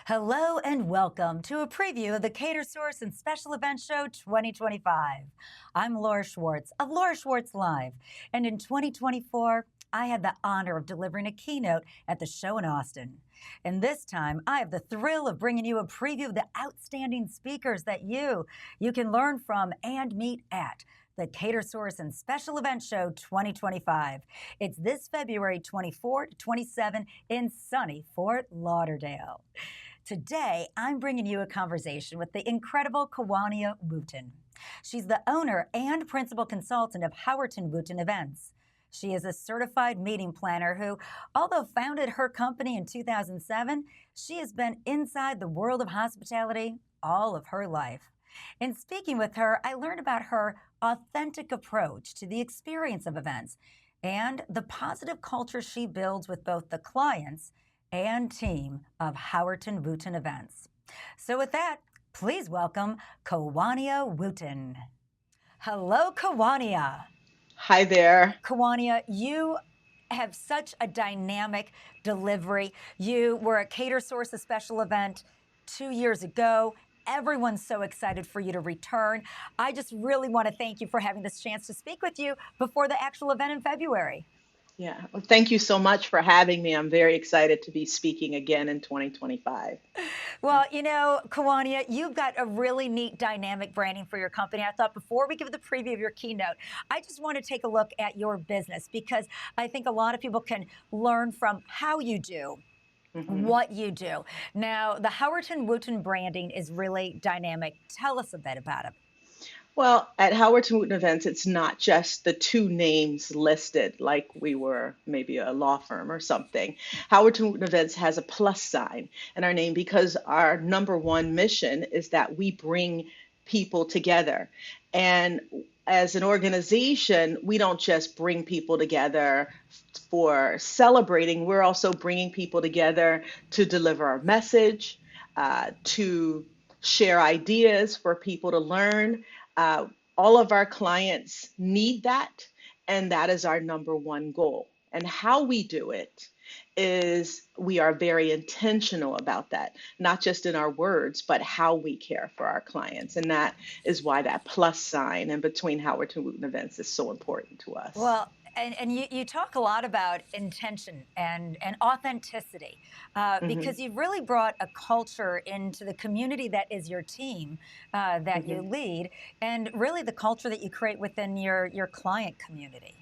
Hello and welcome to a preview of the Catersource and Special Event Show 2025. I'm Laura Schwartz of Laura Schwartz Live, and in 2024, I had the honor of delivering a keynote at the show in Austin. And this time, I have the thrill of bringing you a preview of the outstanding speakers that you can learn from and meet at the Catersource and Special Event Show 2025. It's this February 24 to 27 in sunny Fort Lauderdale. Today, I'm bringing you a conversation with the incredible Kawania Wooten. She's the owner and principal consultant of Howerton Wooten Events. She is a certified meeting planner who, although founded her company in 2007, she has been inside the world of hospitality all of her life. In speaking with her, I learned about her authentic approach to the experience of events and the positive culture she builds with both the clients and team of Howerton Wooten Events. So with that, please welcome Kawania Wooten. Hello, Kawania. Hi there. Kawania, you have such a dynamic delivery. You were at Catersource The Special Event 2 years ago. Everyone's so excited for you to return. I just really want to thank you for having this chance to speak with you before the actual event in February. Yeah, well, thank you so much for having me. I'm very excited to be speaking again in 2025. Well, you know, Kawania, you've got a really neat dynamic branding for your company. I thought before we give the preview of your keynote, I just want to take a look at your business because I think a lot of people can learn from how you do what you do. Now, the Howerton Wooten branding is really dynamic. Tell us a bit about it. Well, at Howerton Wooten Events, it's not just the two names listed like we were maybe a law firm or something. Howerton Wooten Events has a plus sign in our name because our number one mission is that we bring people together. And as an organization, we don't just bring people together for celebrating, we're also bringing people together to deliver our message, to share ideas for people to learn. All of our clients need that, and that is our number one goal. And how we do it is we are very intentional about that, not just in our words, but how we care for our clients. And that is why that plus sign in between Howerton Wooten Events is so important to us. Well, and you talk a lot about intention and authenticity because you've really brought a culture into the community that is your team that you lead, and really the culture that you create within your client community.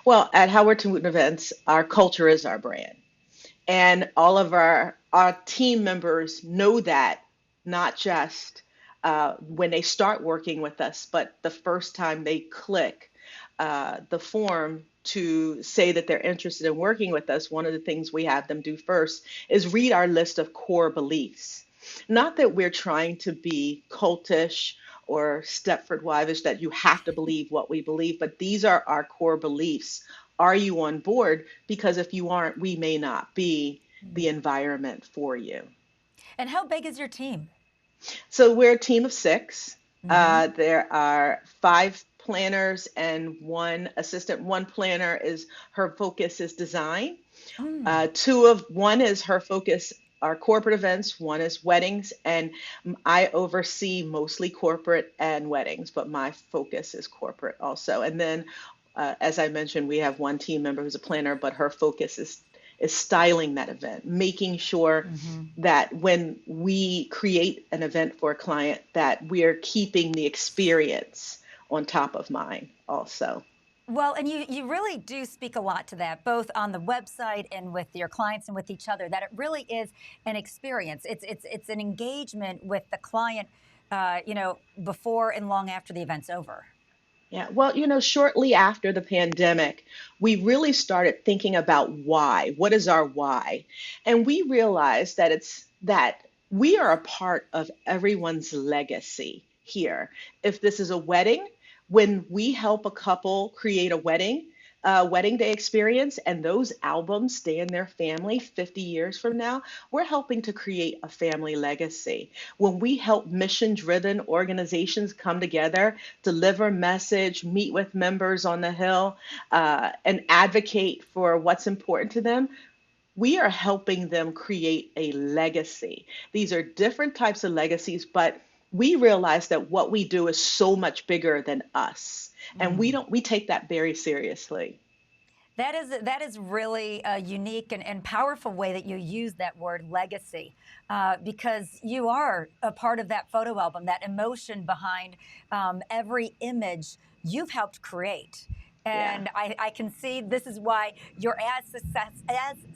Well, at Howerton Wooten Events, our culture is our brand. And all of our team members know that, not just when they start working with us, but the first time they click the form to say that they're interested in working with us. One of the things we have them do first is read our list of core beliefs. Not that we're trying to be cultish or Stepford Wives that you have to believe what we believe, but these are our core beliefs. Are you on board? Because if you aren't, we may not be the environment for you. And how big is your team? So we're a team of 6. There are 5 planners and 1 assistant. 1 planner is her focus is design. 1 is her focus are corporate events, 1 is weddings, and I oversee mostly corporate and weddings, but my focus is corporate also. And then, as I mentioned, we have 1 team member who's a planner, but her focus is styling that event, making sure that when we create an event for a client, that we're keeping the experience on top of mind also. Well, and you really do speak a lot to that, both on the website and with your clients and with each other, that it really is an experience. It's an engagement with the client, before and long after the event's over. Yeah, well, shortly after the pandemic, we really started thinking about why. What is our why? And we realized that it's that we are a part of everyone's legacy here. If this is a wedding, when we help a couple create a wedding day experience, and those albums stay in their family 50 years from now, we're helping to create a family legacy. When we help mission-driven organizations come together, deliver message, meet with members on the Hill, and advocate for what's important to them, we are helping them create a legacy. These are different types of legacies, but we realize that what we do is so much bigger than us. And we take that very seriously. That is really a unique and powerful way that you use that word legacy, because you are a part of that photo album, that emotion behind every image you've helped create. Yeah. And I can see this is why you're as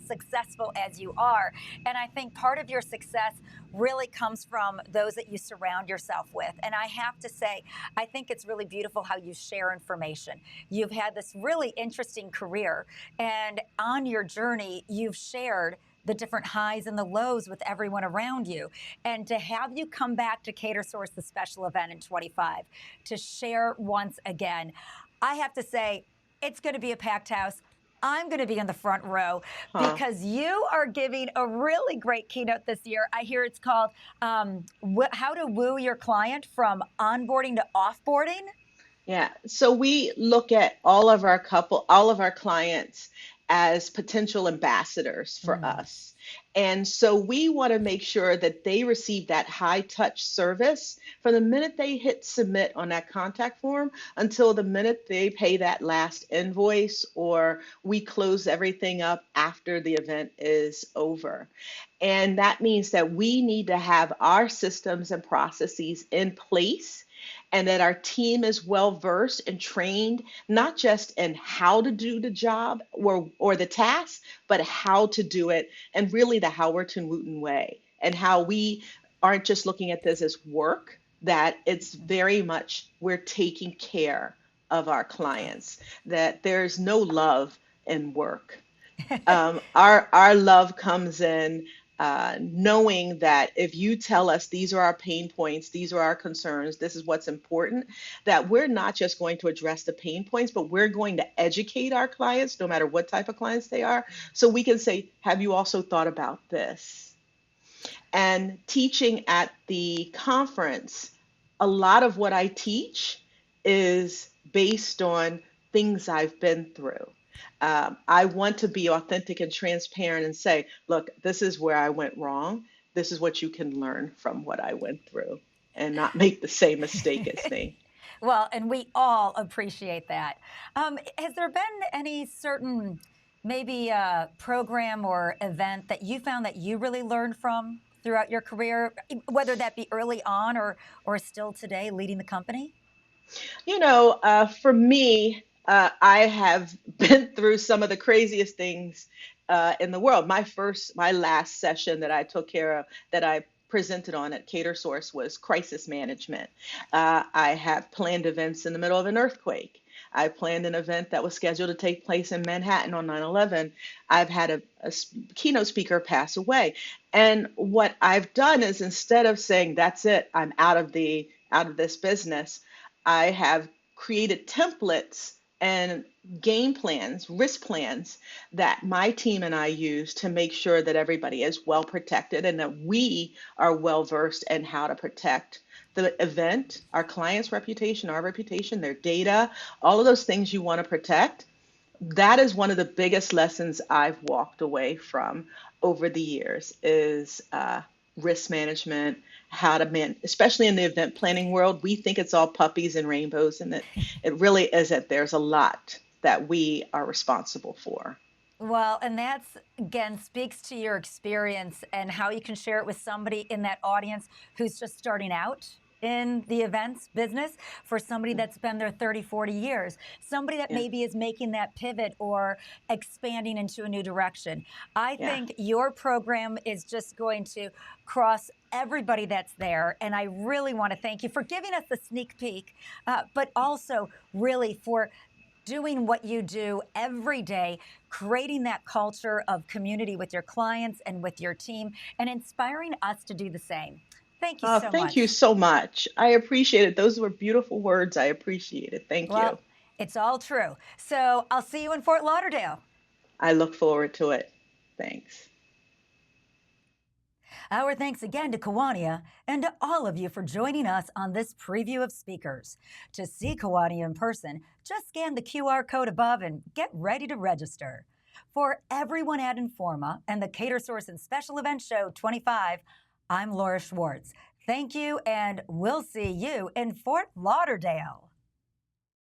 successful as you are. And I think part of your success really comes from those that you surround yourself with. And I have to say, I think it's really beautiful how you share information. You've had this really interesting career, and on your journey, you've shared the different highs and the lows with everyone around you. And to have you come back to Catersource The Special Event in 25 to share once again, I have to say, it's going to be a packed house. I'm going to be in the front row because you are giving a really great keynote this year. I hear it's called How to Woo Your Client from Onboarding to Offboarding. Yeah. So we look at all of our clients as potential ambassadors for us. And so we want to make sure that they receive that high touch service from the minute they hit submit on that contact form until the minute they pay that last invoice or we close everything up after the event is over. And that means that we need to have our systems and processes in place and that our team is well versed and trained, not just in how to do the job or the task, but how to do it, and really the Howerton Wooten way, and how we aren't just looking at this as work, that it's very much we're taking care of our clients, that there's no love in work. Our love comes in knowing that if you tell us these are our pain points, these are our concerns, this is what's important, that we're not just going to address the pain points, but we're going to educate our clients, no matter what type of clients they are, so we can say, have you also thought about this? And teaching at the conference, a lot of what I teach is based on things I've been through. I want to be authentic and transparent and say, look, this is where I went wrong. This is what you can learn from what I went through and not make the same mistake as me. Well, and we all appreciate that. Has there been any certain maybe program or event that you found that you really learned from throughout your career, whether that be early on or still today leading the company? For me, I have been through some of the craziest things in the world. My last session that I took care of, that I presented on at Catersource, was crisis management. I have planned events in the middle of an earthquake. I planned an event that was scheduled to take place in Manhattan on 9/11. I've had a keynote speaker pass away. And what I've done is, instead of saying, that's it, I'm out of this business, I have created templates and game plans, risk plans that my team and I use to make sure that everybody is well protected and that we are well versed in how to protect the event, our client's reputation, our reputation, their data, all of those things you want to protect. That is one of the biggest lessons I've walked away from over the years is risk management, how to especially in the event planning world. We think it's all puppies and rainbows, and it really isn't. There's a lot that we are responsible for. Well, and that's, again, speaks to your experience and how you can share it with somebody in that audience who's just starting out in the events business, for somebody that's been there 30, 40 years, somebody that maybe is making that pivot or expanding into a new direction. I think your program is just going to cross everybody that's there. And I really want to thank you for giving us a sneak peek, but also really for doing what you do every day, creating that culture of community with your clients and with your team, and inspiring us to do the same. Thank you so much. Thank you so much. I appreciate it. Those were beautiful words. I appreciate it. Thank you. It's all true. So I'll see you in Fort Lauderdale. I look forward to it. Thanks. Our thanks again to Kawania and to all of you for joining us on this preview of speakers. To see Kawania in person, just scan the QR code above and get ready to register. For everyone at Informa and the Catersource and Special Event Show 25, I'm Laura Schwartz. Thank you, and we'll see you in Fort Lauderdale.